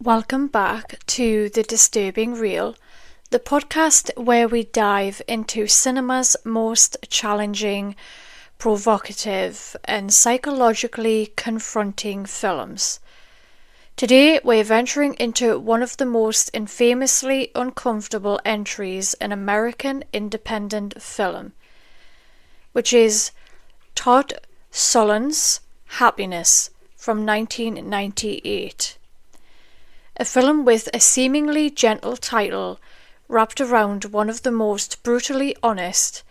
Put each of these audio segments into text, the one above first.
Welcome back to The Disturbing Real, the podcast where we dive into cinema's most challenging, provocative, and psychologically confronting films. Today, we're venturing into one of the most infamously uncomfortable entries in American independent film, which is Todd Solondz' Happiness from 1998. A film with a seemingly gentle title wrapped around one of the most brutally honest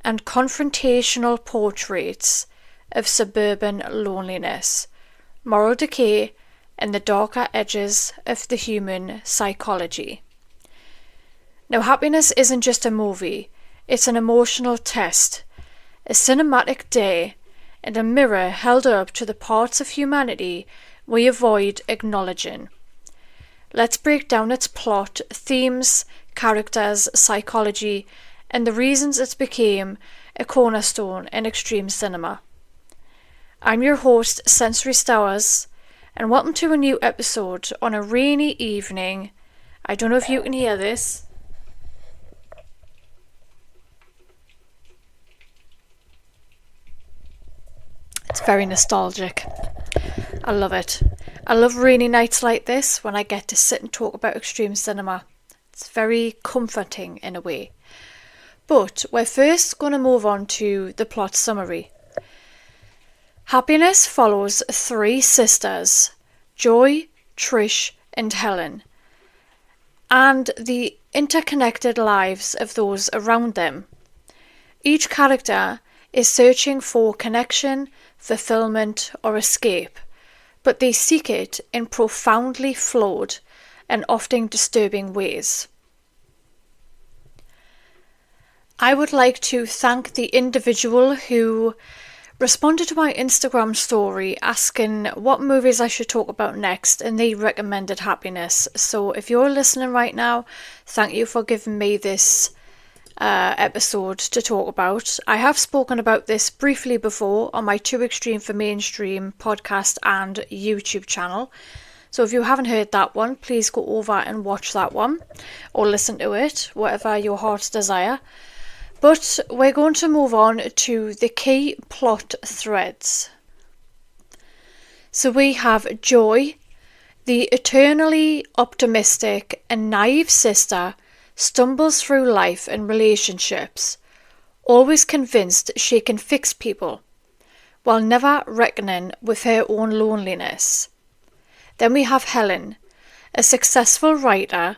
and confrontational portraits of suburban loneliness, moral decay, and the darker edges of the human psychology. Now, Happiness isn't just a movie, it's an emotional test, a cinematic day, and a mirror held up to the parts of humanity we avoid acknowledging. Let's break down its plot, themes, characters, psychology, and the reasons it became a cornerstone in extreme cinema. I'm your host, Sensory Stowers, and welcome to a new episode on a rainy evening. I don't know if you can hear this. It's very nostalgic. I love it. I love rainy nights like this when I get to sit and talk about extreme cinema. It's very comforting in a way. But we're first going to move on to the plot summary. Happiness follows three sisters, Joy, Trish, and Helen, and the interconnected lives of those around them. Each character is searching for connection, fulfillment, or escape, but they seek it in profoundly flawed and often disturbing ways. I would like to thank the individual who responded to my Instagram story asking what movies I should talk about next, and they recommended Happiness. So if you're listening right now, thank you for giving me this episode to talk about. I have spoken about this briefly before on my Too Extreme for Mainstream podcast and YouTube channel. So if you haven't heard that one, please go over and watch that one or listen to it, whatever your heart's desire. But we're going to move on to the key plot threads. So we have Joy, the eternally optimistic and naive sister, stumbles through life and relationships, always convinced she can fix people, while never reckoning with her own loneliness. Then we have Helen, a successful writer,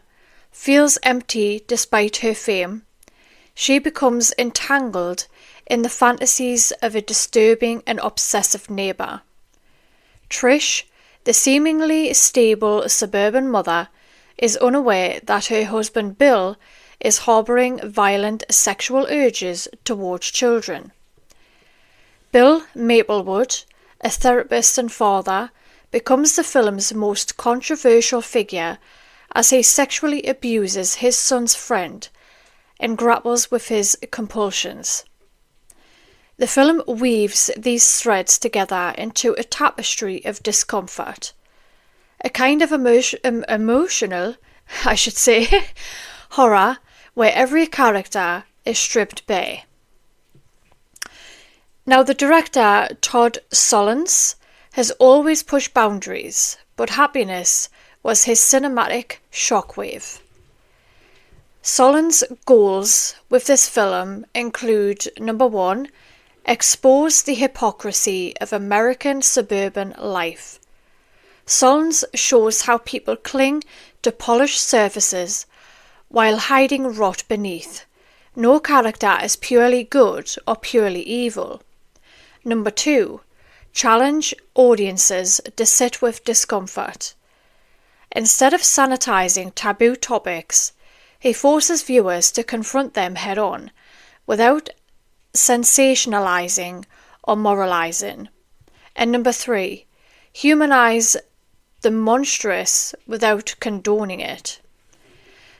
feels empty despite her fame. She becomes entangled in the fantasies of a disturbing and obsessive neighbour. Trish, the seemingly stable suburban mother, is unaware that her husband Bill is harbouring violent sexual urges towards children. Bill Maplewood, a therapist and father, becomes the film's most controversial figure as he sexually abuses his son's friend and grapples with his compulsions. The film weaves these threads together into a tapestry of discomfort, a kind of emotional, horror where every character is stripped bare. Now, the director, Todd Solondz, has always pushed boundaries, but Happiness was his cinematic shockwave. Solondz' goals with this film include, number one, expose the hypocrisy of American suburban life. Solondz shows how people cling to polished surfaces while hiding rot beneath. No character is purely good or purely evil. Number two, challenge audiences to sit with discomfort. Instead of sanitizing taboo topics, he forces viewers to confront them head-on, without sensationalizing or moralizing. And number three, humanize the monstrous without condoning it.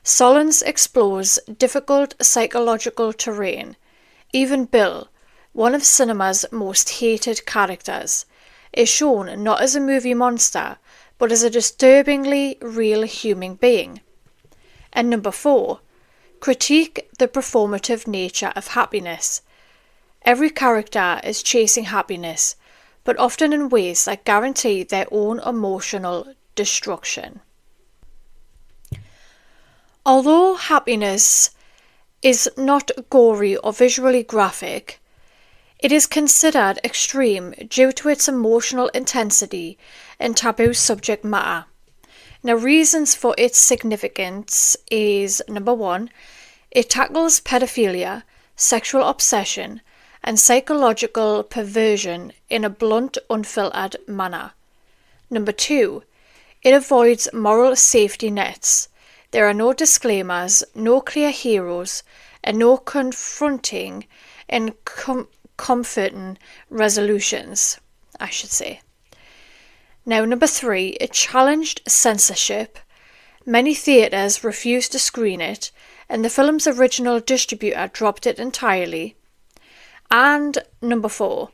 Solondz explores difficult psychological terrain. Even Bill, one of cinema's most hated characters, is shown not as a movie monster, but as a disturbingly real human being. And number 4, critique the performative nature of happiness. Every character is chasing happiness, but often in ways that guarantee their own emotional destruction. Although happiness is not gory or visually graphic, it is considered extreme due to its emotional intensity and taboo subject matter. Now, reasons for its significance is number 1, it tackles pedophilia, sexual obsession, and psychological perversion in a blunt, unfiltered manner. Number 2, it avoids moral safety nets. There are no disclaimers, no clear heroes, and no confronting and comforting resolutions, I should say. Now, number 3, it challenged censorship. Many theatres refused to screen it, and the film's original distributor dropped it entirely. And number 4,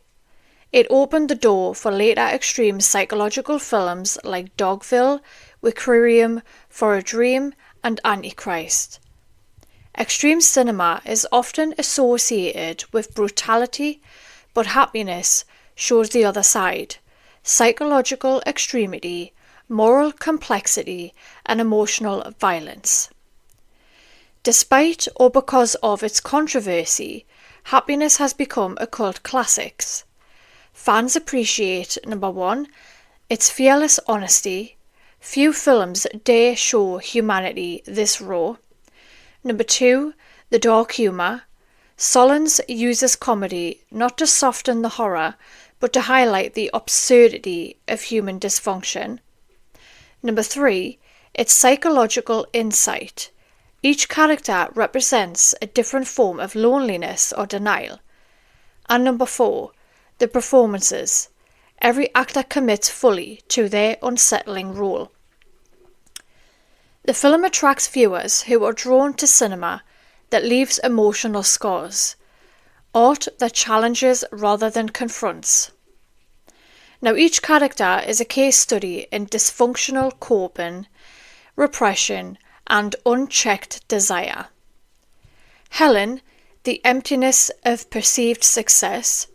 it opened the door for later extreme psychological films like Dogville, Requiem for a Dream, and Antichrist. Extreme cinema is often associated with brutality, but happiness shows the other side: psychological extremity, moral complexity, and emotional violence. Despite or because of its controversy, Happiness has become a cult classic. Fans appreciate, number 1, its fearless honesty. Few films dare show humanity this raw. Number 2, the dark humour. Solondz uses comedy not to soften the horror, but to highlight the absurdity of human dysfunction. Number 3, its psychological insight. Each character represents a different form of loneliness or denial. And number 4, the performances. Every actor commits fully to their unsettling role. The film attracts viewers who are drawn to cinema that leaves emotional scars, art that challenges rather than confronts. Now, each character is a case study in dysfunctional coping, repression, and unchecked desire. Helen, the emptiness of perceived success.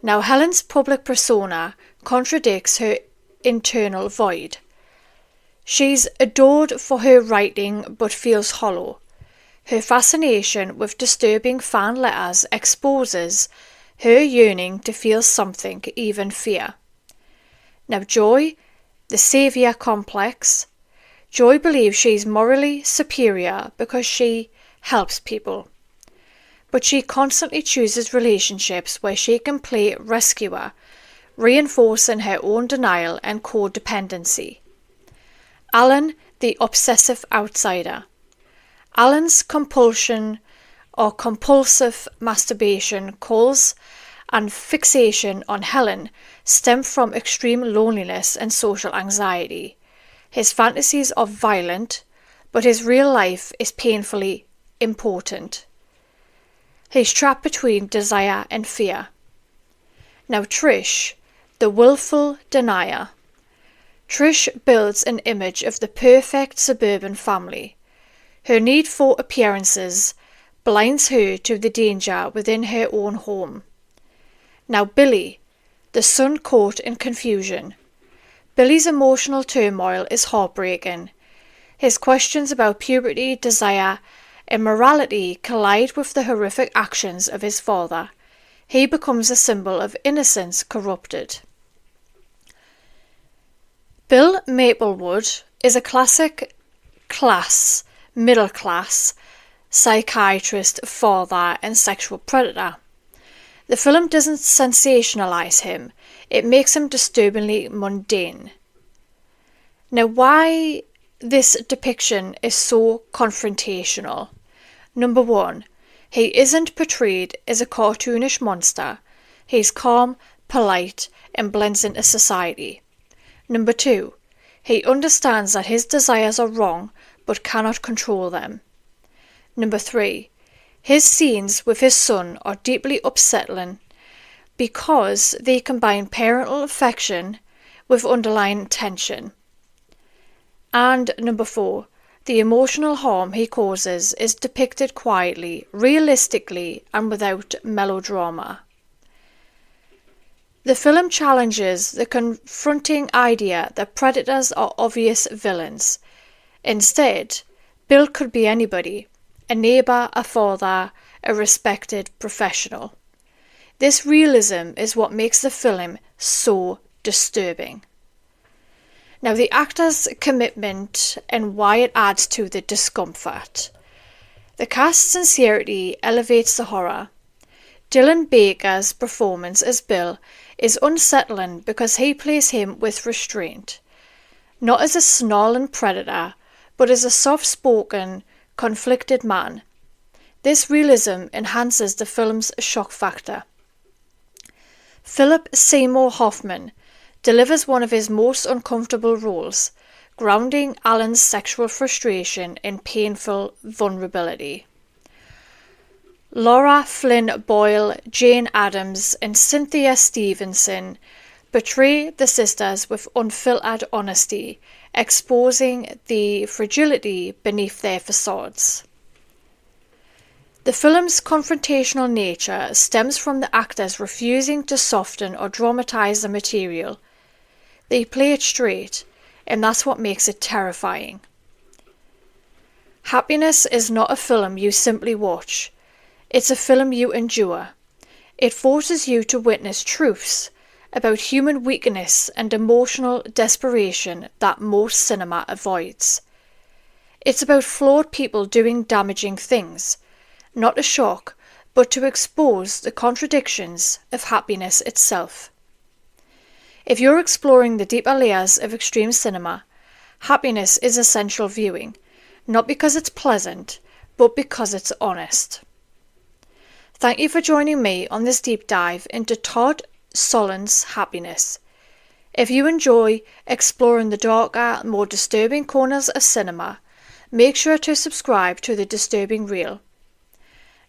Now, Helen's public persona contradicts her internal void. She's adored for her writing but feels hollow. Her fascination with disturbing fan letters exposes her yearning to feel something, even fear. Now, Joy, the saviour complex. Joy believes she's morally superior because she helps people. But she constantly chooses relationships where she can play rescuer, reinforcing her own denial and codependency. Alan, the obsessive outsider. Alan's compulsion or compulsive masturbation calls and fixation on Helen stem from extreme loneliness and social anxiety. His fantasies are violent, but his real life is painfully important. He's trapped between desire and fear. Now, Trish, the willful denier. Trish builds an image of the perfect suburban family. Her need for appearances blinds her to the danger within her own home. Now, Billy, the son caught in confusion. Billy's emotional turmoil is heartbreaking. His questions about puberty, desire, and morality collide with the horrific actions of his father. He becomes a symbol of innocence corrupted. Bill Maplewood is a classic middle class psychiatrist, father, and sexual predator. The film doesn't sensationalize him, it makes him disturbingly mundane. Now, why this depiction is so confrontational? Number 1, he isn't portrayed as a cartoonish monster. He's calm, polite, and blends into society. Number 2, he understands that his desires are wrong but cannot control them. Number 3, his scenes with his son are deeply upsetting because they combine parental affection with underlying tension. And number 4, the emotional harm he causes is depicted quietly, realistically, and without melodrama. The film challenges the confronting idea that predators are obvious villains. Instead, Bill could be anybody: a neighbour, a father, a respected professional. This realism is what makes the film so disturbing. Now, the actor's commitment and why it adds to the discomfort. The cast's sincerity elevates the horror. Dylan Baker's performance as Bill is unsettling because he plays him with restraint, not as a snarling predator, but as a soft-spoken, conflicted man. This realism enhances the film's shock factor. Philip Seymour Hoffman delivers one of his most uncomfortable roles, grounding Alan's sexual frustration in painful vulnerability. Laura Flynn Boyle, Jane Addams, and Cynthia Stevenson portray the sisters with unfiltered honesty, exposing the fragility beneath their facades. The film's confrontational nature stems from the actors refusing to soften or dramatize the material. They play it straight, and that's what makes it terrifying. Happiness is not a film you simply watch. It's a film you endure. It forces you to witness truths about human weakness and emotional desperation that most cinema avoids. It's about flawed people doing damaging things, not to shock, but to expose the contradictions of happiness itself. If you're exploring the deeper layers of extreme cinema, Happiness is essential viewing, not because it's pleasant, but because it's honest. Thank you for joining me on this deep dive into Todd Solondz' Happiness. If you enjoy exploring the darker, more disturbing corners of cinema, make sure to subscribe to The Disturbing Reel.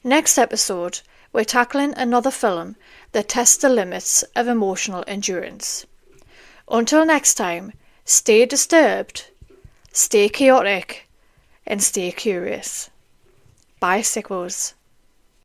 Next episode, we're tackling another film that tests the limits of emotional endurance. Until next time, stay disturbed, stay chaotic, and stay curious. Bye, sickos.